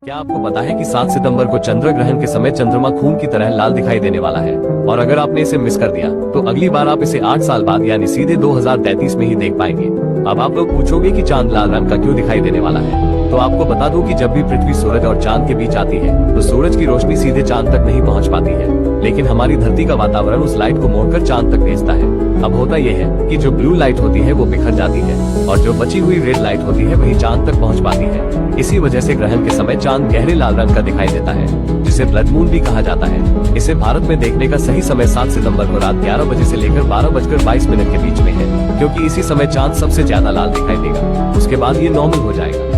क्या आपको पता है कि 7 सितंबर को चंद्र ग्रहण के समय चंद्रमा खून की तरह लाल दिखाई देने वाला है। और अगर आपने इसे मिस कर दिया तो अगली बार आप इसे 8 साल बाद यानी सीधे 2033 में ही देख पाएंगे। अब आप लोग पूछोगे कि चांद लाल रंग का क्यों दिखाई देने वाला है, तो आपको बता दूं कि जब भी पृथ्वी सूरज और चांद के बीच आती है तो सूरज की रोशनी सीधे चांद तक नहीं पहुंच पाती है, लेकिन हमारी धरती का वातावरण उस लाइट को मोड़कर चांद तक भेजता है। अब होता यह है कि जो ब्लू लाइट होती है वो बिखर जाती है और जो बची हुई रेड लाइट होती है वही चांद तक पहुंच पाती है। इसी वजह से ग्रहण के समय चांद गहरे लाल रंग का दिखाई देता है, जिसे ब्लड मून भी कहा जाता है। इसे भारत में देखने का सही समय 7 सितंबर को रात 11 बजे से लेकर 12:22 के बीच में है, क्योंकि इसी समय चांद सबसे ज्यादा लाल दिखाई देगा। उसके बाद ये नॉर्मल हो जाएगा।